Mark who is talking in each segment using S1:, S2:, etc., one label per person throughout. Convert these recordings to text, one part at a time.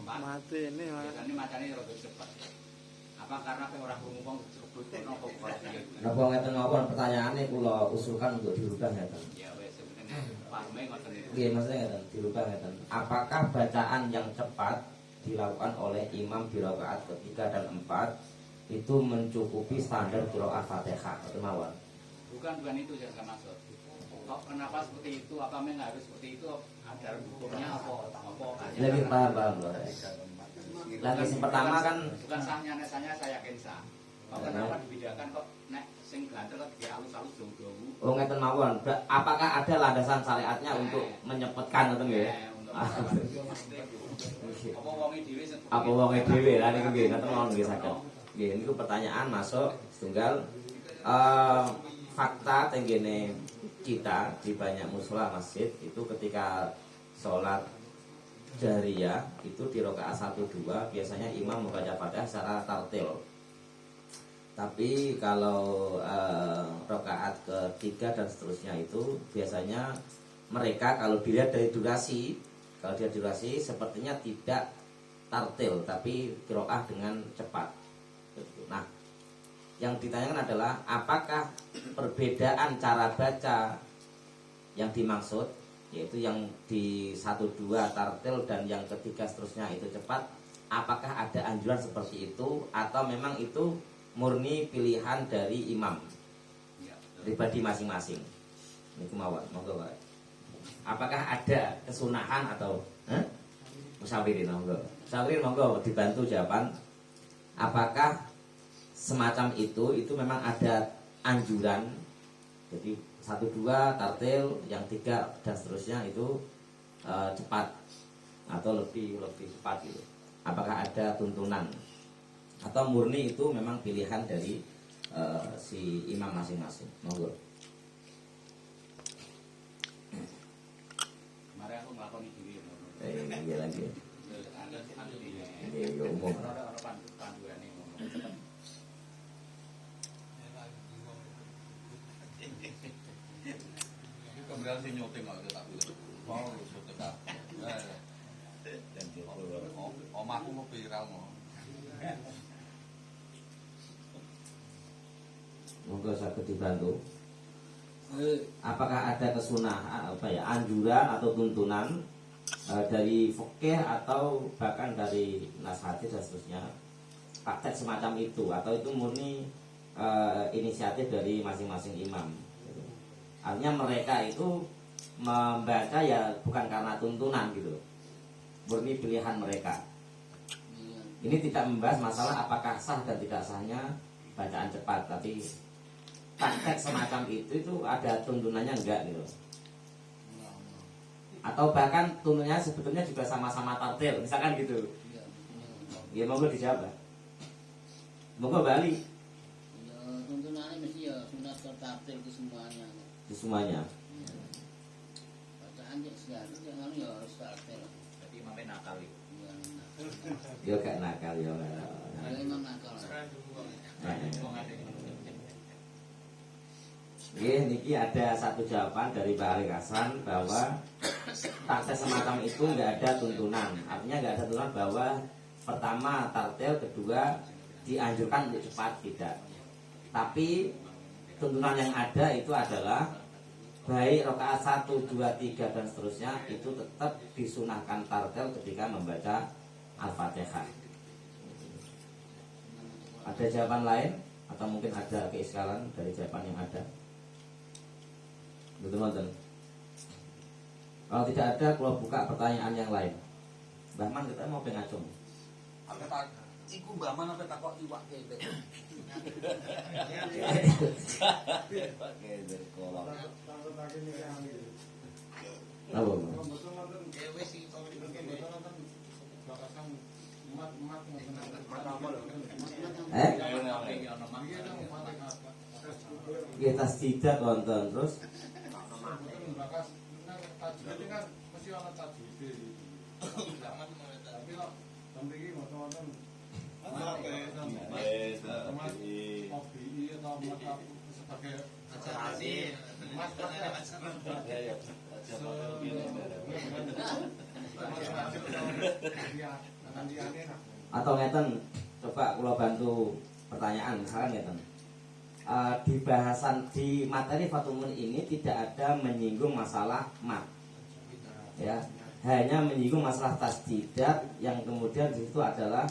S1: tempat.
S2: Mati ini Mas.
S1: Biasane macane rada cepet. Apa karena kowe ora krungu wong disebut ono kok kok.
S3: Napa ngeten mawon pertanyaane kula usulkan untuk dirubah ngeten.
S1: Ya wis sebenarnya pahame ngoten niku.
S3: Nggih, maksudnya ngeten, dirubah ngeten. Apakah bacaan yang cepat dilakukan oleh imam di rakaat ketiga dan 4 itu mencukupi standar qiraah Fatihah atau mawon?
S1: Bukan itu yang saya maksud. Kok kenapa seperti itu? Apa memang harus seperti itu? Ada hukumnya apa?
S3: Lagi paham loh. Lagi yang pertama kan
S1: bukan sahnya saya yakin sah. Kok kenapa dibedakan kok nek sing gantel kok di alus-alus jauh-jauh?
S3: oh ngeten mawon. Apakah ada landasan syariatnya untuk menyebutkan ngoten nggih? Apa wonge dhewe lah niku nggih ngoten mawon nggih saged. Nggih niku pertanyaan masuk setunggal fakta tenggene kita di banyak mushola masjid itu ketika sholat jariyah itu di rakaat 1 2 biasanya imam membaca Fatihah secara tartil. Tapi kalau rakaat ketiga dan seterusnya itu biasanya mereka kalau dilihat dari durasi, kalau dia durasi sepertinya tidak tartil tapi qiraah dengan cepat. Nah, yang ditanyakan adalah apakah perbedaan cara baca yang dimaksud yaitu yang di 1 2 tartil dan yang ketiga seterusnya itu cepat, apakah ada anjuran seperti itu atau memang itu murni pilihan dari imam pribadi masing-masing? Ini kemauan, monggo Pak. Apakah ada kesunahan atau musawirin monggo. Musawirin monggo dibantu jawaban. Apakah semacam itu memang ada anjuran? Jadi 1 2 tartil, yang 3 dan seterusnya itu cepat atau lebih cepat gitu. Apakah ada tuntunan atau murni itu memang pilihan dari si imam masing-masing? Monggo.
S1: Kemarin aku nglakoni dhewe ngono.
S3: Iya lagi. Iya umum.
S1: Ora panduane ngono.
S4: Kemudian si nyuting kok tak bilang. Mau syuting tak. Dan dia omahku mau viral mau.
S3: Monggo saged dibantu. Apakah ada kesunahan anjuran atau tuntunan dari fikih atau bahkan dari nas hadis dan seterusnya praktek semacam itu atau itu murni inisiatif dari masing-masing imam? Artinya mereka itu membaca ya bukan karena tuntunan gitu, murni pilihan mereka. Ini tidak membahas masalah apakah sah dan tidak sahnya bacaan cepat, tapi praktek semacam itu ada tuntunannya enggak gitu. Atau bahkan tuntunannya sebetulnya juga sama-sama tartil, misalkan gitu. Ya monggo dijawab. Monggo Bali.
S5: Ya tuntunannya mesti ya sunat tartil itu semuanya.
S3: Itu semuanya.
S5: Bacaan ya segala jangan ya harus tartil.
S1: Jadi imamnya nakal itu.
S3: Yo gak nakal yo.
S5: Ya imam nakal.
S3: Niki ada satu jawaban dari Pak Ali Hasan bahwa praktek semacam itu nggak ada tuntunan. Artinya nggak ada tuntunan bahwa pertama tartil, kedua dianjurkan untuk cepat, tidak. Tapi tuntunan yang ada itu adalah baik rakaat 1, 2, 3 dan seterusnya itu tetap disunahkan tartil ketika membaca Al-Fatihah. Ada jawaban lain atau mungkin ada keiskalan dari jawaban yang ada? Betul-betul. Kalau tidak ada, kalau buka pertanyaan yang lain. Mbah Man kita mau pengacung.
S4: Apa tak iku Mbah Man apa tak kok iwak kene. Pakai dari kolong.
S3: Apa?
S4: Wis iki to kene.
S3: Kita tidak konten terus.
S6: Jadi kan mesti ana tajwid. Tapi kok mriki ngoten-ngoten. Hobi atau mata sebagai
S4: Acarasi.
S6: Mas
S3: Atau ngeten, coba kula bantu pertanyaan misalkan ngeten. Di bahasan di materi Fatumun ini tidak ada menyinggung masalah mat, ya, hanya menyinggung masalah tasdidat yang kemudian di situ adalah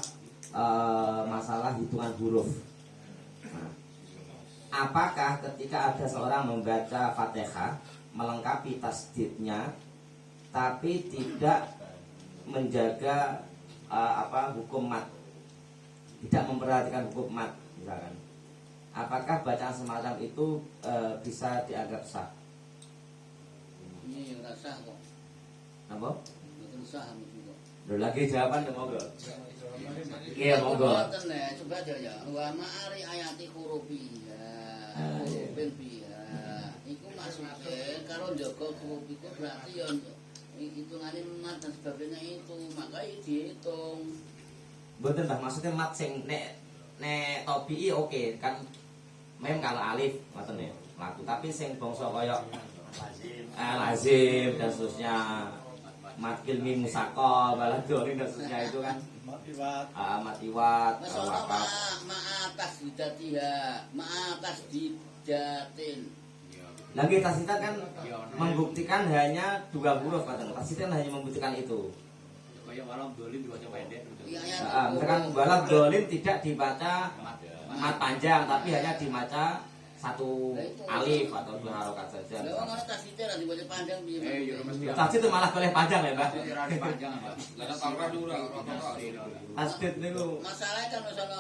S3: masalah hitungan huruf. Nah, apakah ketika ada seorang membaca Fatihah melengkapi tasdidnya, tapi tidak menjaga hukum mat, tidak memperhatikan hukum mat, misalkan, apakah bacaan semacam itu bisa dianggap sah?
S5: Ini yang rasa kok.
S3: Apa?
S5: Betul sah mesti kok.
S3: Loh, lagi jawaban monggo. Iya monggo.
S5: Boten ya, coba aja ya. Wa ma'ari ayati hurufi. Hurufin biha. Iku maksudnya karo njaga huruf iku berarti ya hitungane mat dan sebagainya itu, makanya dihitung.
S3: Mboten Mbah, maksudnya mat sing nek tobii oke kan mem kalau alif ngoten ya. Laku tapi sing bangsa kaya lazim dan seterusnya, mat ilmi musaqal, baladoni dan seterusnya itu kan matiwat,
S5: Masalah ma'atas didatiha, ma'atas didatin.
S3: Lagi tasdidat kan membuktikan hanya 2 huruf katanya. Tasdidat hanya membuktikan itu.
S1: Kayak walau dolim dibaca pendek.
S3: Misalkan balap dolin tidak dibaca mat panjang, tapi hanya dibaca 1 alif atau 2 harokat saja.
S5: Lah wong ana tasdidnya ra dibaca panjang piye?
S3: Tasdid itu malah boleh panjang ya, Mbak.
S1: Panjang, Pak.
S4: Lah tamrah ora
S3: Tasdid niku.
S5: Masalahnya kan wis ana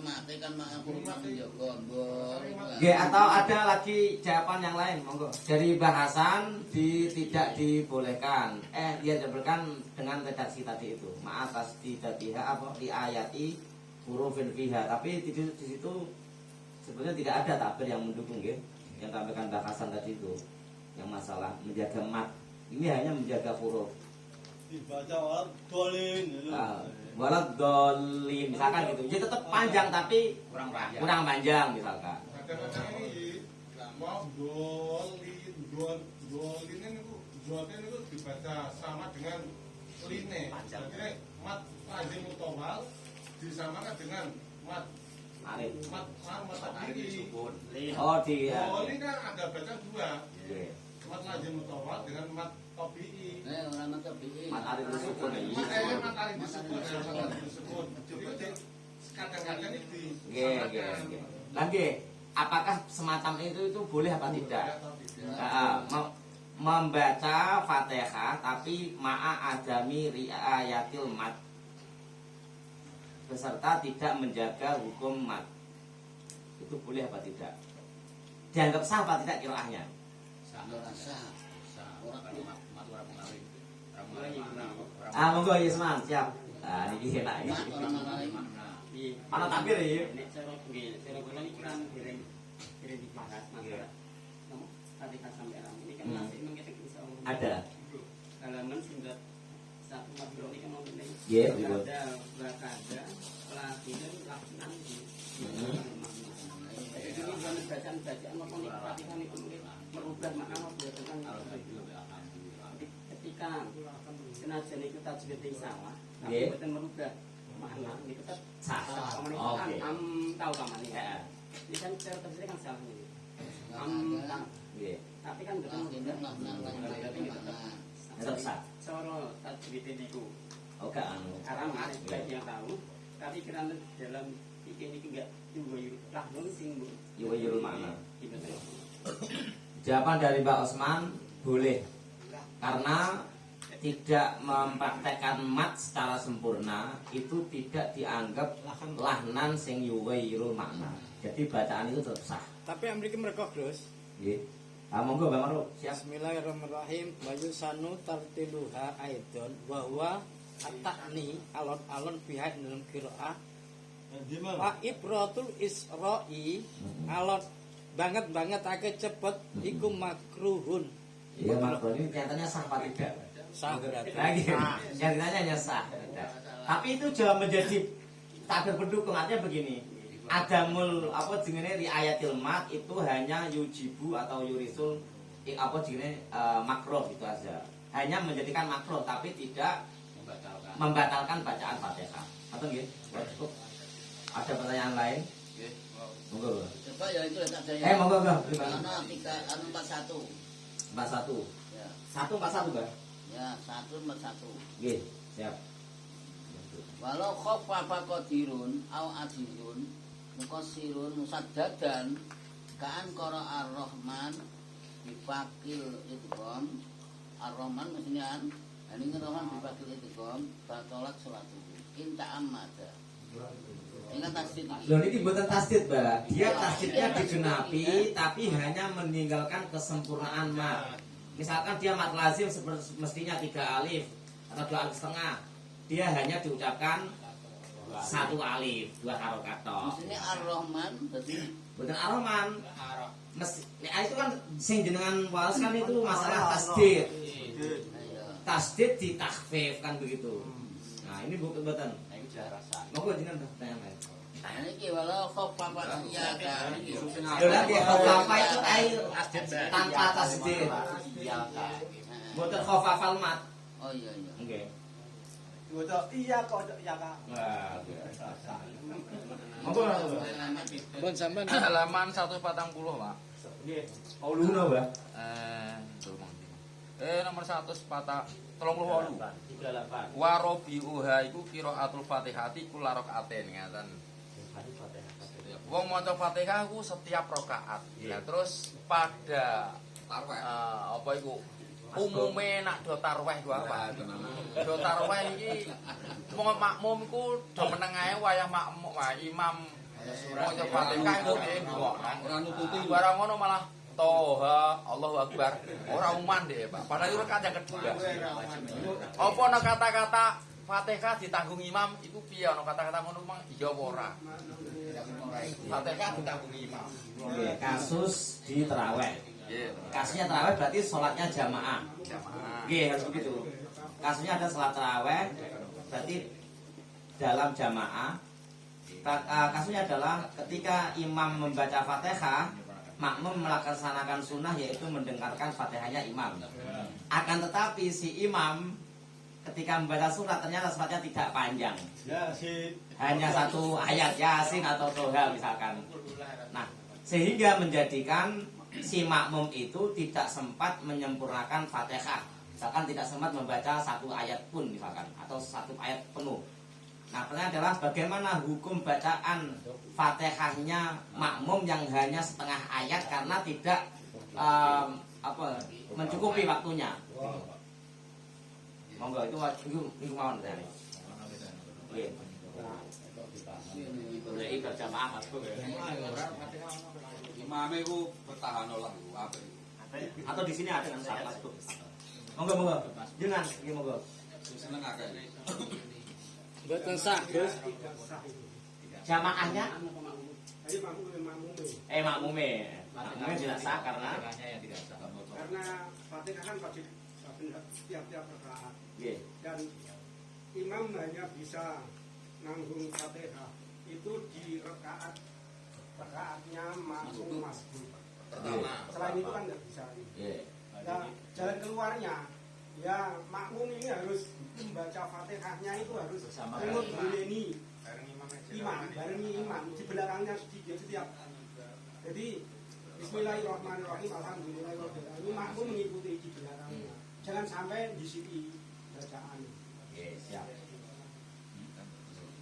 S5: mate kan kurang njaga mbok.
S3: Nggih, atau ada lagi jawaban yang lain, monggo. Dari bahasan tidak dibolehkan. Dia dibolehkan dengan redaksi tadi itu. Maaf tasdidatiha apa di ayati hurufin fiha. Tapi di situ sebenarnya tidak ada takbir yang mendukung, nggih. Yang sampaikan bahasan tadi itu. Yang masalah menjaga mat. Ini hanya menjaga huruf.
S6: Dibaca walat dolin.
S3: Walat dolin misalkan gitu. Jadi tetap panjang tapi kurang panjang misalkan.
S6: Kadang-kadang ini mau dolin itu dibaca sama dengan line. Jadi mat lazim mutawal disamakan dengan mat
S3: Alif.
S6: tabii.
S3: Oh di
S6: Dolin kan ada bacaan 2.
S3: Nggih.
S6: Mat lazim mutawal dengan mat tabii.
S5: Ora mate piye.
S3: Mat alif disebut ya.
S6: Mat alif disebut. Jadi kadang-kadang itu
S3: Nggih. Lagi, apakah semacam itu boleh apa tidak? Membaca Fatihah tapi ma'a adami riayatil mat, beserta tidak menjaga hukum mat, itu boleh apa tidak? Dianggap sah apa tidak qiraahnya?
S5: Ora sah.
S3: Monggo Yusman, siap. Niki enak iki.
S5: Mat ora malai.
S3: Ana takbir ya.
S2: Nek cara nggih, cara kula niki kan dereng dibahas masalah. Kamu Fatihah sampai alam ini kan masih mengetek insya Allah.
S3: Ada.
S2: Halaman 9 satu makro ini kan mau menilai.
S3: Nggih, betul.
S2: Ada bakada latihan lakukan di makna. Jadi ini bukan bacaan maupun Fatihah itu mungkin merubah makna berdasarkan ketika senajan itu tajwid salah, tapi bukan merubah makna itu tetap
S3: Sah.
S2: Oke. Tahu kamane.
S3: Ya.
S2: Ini kan cara tafsirnya kan salah ini.
S3: Nggih.
S2: Tapi kan betul
S3: Tetap sah.
S2: cara tajwid niku.
S3: Oke, anu.
S2: Aram baik yang tahu, tapi karena dalam pikir ini enggak yuwayul lahnun sing
S3: Yuwayul makna.
S2: Gitu.
S3: Jawaban dari Mbak Osman boleh, karena tidak mempraktekkan mat secara sempurna itu tidak dianggap lahnan sing yuwairul makna. Jadi bacaan itu tetap sah.
S7: Tapi yang mriki mereka Gus.
S3: Nggih. Monggo Mbak Maruf, siap.
S7: Bismillahirrahmanirrahim. Wa yusanu tartiluha aidon wa huwa at-ta'ni alon-alon pihak dalam qiraah. Wa ibratul isra'i alon banget akeh cepet iku makruhun.
S3: Iya, makro ini nyatanya sah apa tidak?
S7: Sah berarti.
S3: Lagi, nyatanya hanya sah. Tapi itu jangan menjadi takbir pendukung. Artinya begini, adamul apa jenenge riayatil mat itu hanya yujibu atau yurisul apa jenenge makruh itu aja. Hanya menjadikan makruh tapi tidak membatalkan bacaan Fatihah. Atau nggih? Cukup. Ada pertanyaan lain?
S4: Nggih,
S3: Monggo.
S5: Coba ya itu letak saya.
S3: Monggo.
S5: Ana 41.
S3: 41.
S5: Ya.
S3: 141, Mbak.
S5: Ya, 141.
S3: Nggih, siap.
S5: Walau khaffafa qadirun au adirun muqassirun musaddadan kaan qara ar-rahman bifakil idgham ar-rahman mestinya ini ar-rahman bifakil idgham batalat salatu in ta'ammada. Ingat tasdid iki.
S3: Loh ini buatan tasdid, Mbak. Dia tasdidnya digenapi tapi hanya meninggalkan kesempurnaan mat. Misalkan dia mat lazim mestinya 3 alif atau 2 alif setengah. Dia hanya diucapkan 1 alif, 2 harokat toh.
S5: Mestinya ar-rahman berarti
S3: Bukan Ar-Rahman. Itu kan sing jenengan waos kan itu masalah tasdid. Tasdid di takhfif kan begitu. Nah, ini bukan buatan.
S1: Nah, itu jelas rasa.
S3: Monggo jenengan tanya lain.
S5: Nah, ini walau khaffafa iya kan.
S3: Loh nanti khofafa itu air tanpa tasdid.
S1: Iya, Kak.
S3: Bukan khofafal mat.
S5: Oh iya.
S3: Oke.
S7: Iya kok ya Kak.
S3: Wah, monggo.
S7: Pun sampean
S4: halaman 140, Pak.
S3: Nggih. Oh luno, Mbak.
S4: Nomor 138.
S3: 38.
S4: Wa rabi'uha iku qiraatul Fatihati kula rakaatin ngaten. Wong maca Fatihah ku setiap rakaat. Nah, terus pada apa iku? Umume nak do tarweh ku apa? Do tarweh iki wong makmum iku do meneng ae wayah makmum imam maca Fatihah iku ora nututi. Barang ngono malah Toha, Allahu Akbar. Ora uman deh, Pak. Padahal itu rakaat yang kedua. Apa ana kata-kata Fatihah ditanggung imam iku piye ana kata-kata ngono mang iya apa ora? Fatihah ditanggung imam.
S3: Oke, kasus di tarawih. Kasusnya tarawih berarti sholatnya jamaah. Oke, harus begitu. Kasusnya ada sholat tarawih berarti dalam jamaah. Kasusnya adalah ketika imam membaca Fatihah, makmum melaksanakan sunnah yaitu mendengarkan Fatihahnya imam. Akan tetapi si imam ketika membaca surat ternyata suratnya tidak panjang. Hanya 1 ayat Yasin atau Toha misalkan. Nah, sehingga menjadikan si makmum itu tidak sempat menyempurnakan Fatihah. Misalkan tidak sempat membaca 1 ayat pun misalkan atau 1 ayat penuh. Nah, pertanyaan adalah bagaimana hukum bacaan Fatihahnya makmum yang hanya setengah ayat karena tidak mencukupi waktunya. Monggo itu mawon tadi. Nggih. Boleh berjamaah Mas.
S4: Imame iku bertahan olah iku apik.
S3: Atau di sini ada kan Mas. Monggo. Jenengan nggih monggo.
S4: Seneng akeh.
S7: Mboten sah, Gus.
S3: Jamaahnya makmume.
S1: Makmume
S3: Makmume tidak sah karena
S1: yang tidak sah.
S8: Karena Fatihah kan wajib tiap-tiap rakaat.
S3: nggih.
S8: Dan imam hanya bisa nanggung Fatihah itu di rakaatnya makmum masbuk. Selain itu kan nggak bisa.
S3: Nggih.
S8: Nah, jalan keluarnya ya makmum ini harus membaca Fatihahnya itu harus menurut ini barengi imam di belakangnya setiap. Jadi Bismillahirrahmanirrahim Alhamdulillahirrahmanirrahim makmum mengikuti di belakangnya. Jangan sampai di sini bacaan.
S3: Oke, siap.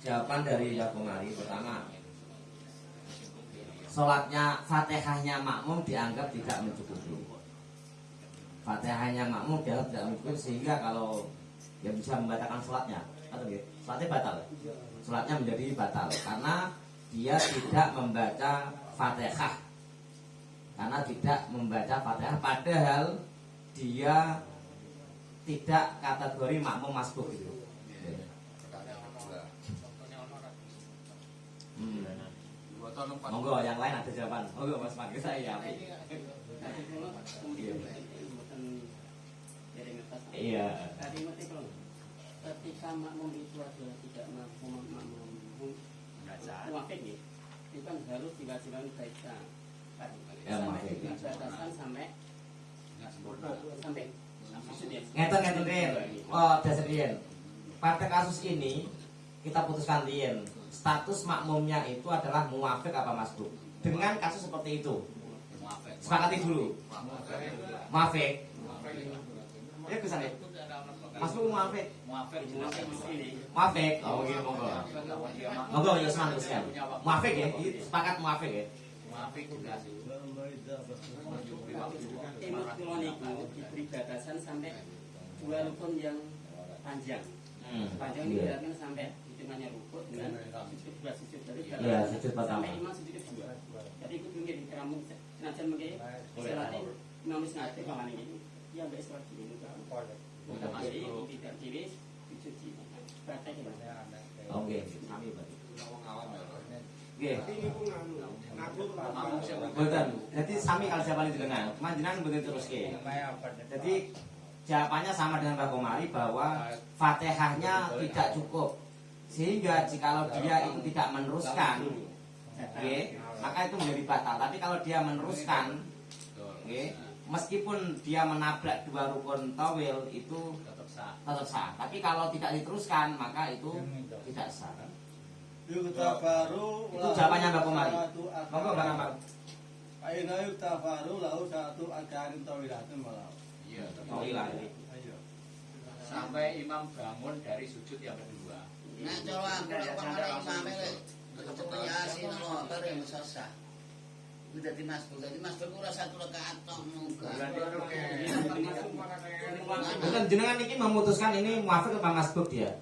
S3: Jawaban dari Mbak Kumari pertama, sholatnya Fatihahnya makmum dianggap tidak mencukupi. Fatihahnya makmum dianggap tidak mencukupi sehingga kalau dia bisa membatalkan sholatnya, atau gitu, sholatnya batal. Sholatnya menjadi batal karena dia tidak membaca Fatihah. Karena tidak membaca Fatihah padahal dia tidak kategori makmum masbuk gitu. Monggo yang lain ada jawaban. Monggo Mas Maki saya. Iya.
S2: Ketika makmum itu adalah tidak mampu muafik ya, itu kan harus diwajibkan baca.
S3: Ya, muafik.
S2: Batasan sampai
S3: Ngeten Rin. Oh, dasar Rin. pada kasus ini kita putuskan Lien, status makmumnya itu adalah muafik apa masbuk. Dengan kasus seperti itu, sepakati dulu. Muafik. Ya kesannya. Masbuk muafik. Muafik. Oh gitu monggo. Monggo ya semangat teruskan. Muafik ya, sepakat muafik ya.
S1: Muafik juga sih.
S2: Imut kulon itu diberi batasan sampai 2 rukun yang panjang. Panjang ini berarti sampai hitungannya rukun dengan sujud 2 sujud dari
S3: Iya, sujud pertama.
S2: sampai imam sujud kedua. Jadi itu mungkin kamu senajan mungkin istilahnya imam wis ngerti paman ini. Ya mbak istilah ini juga. Jadi tidak diri sujud di praktek ya.
S3: Oke, kami berarti. Oke.
S8: Tapi ini pun ngaku
S3: Betul. Jadi sami kalau jawaban itu dengan manjinan betul terus ke. Jadi jawabannya sama dengan Pak Komari bahwa Fatihahnya tidak cukup. Sehingga jikalau dia itu tidak meneruskan, oke, maka itu menjadi batal. Tapi kalau dia meneruskan, oke, meskipun dia menabrak 2 rukun tawil itu tetap sah. Tapi kalau tidak diteruskan, maka itu tidak sah.
S7: Yuktafaru
S3: Itu jawabannya Mbak Komari. Monggo Bang Ambak.
S7: Aina yuktafaru lahu satu akarin tawilatun walau.
S1: Iya.
S3: Oh iya.
S7: Ayo.
S1: Sampai imam bangun dari sujud yang kedua.
S5: Nah, cara aku lek pamane imame lek ketemu Yasin Allah bare mesasa. Ku dadi masbuk ora 1 rakaat tok nunggu.
S3: Bukan jenengan ini memutuskan ini muafik apa masbuk dia?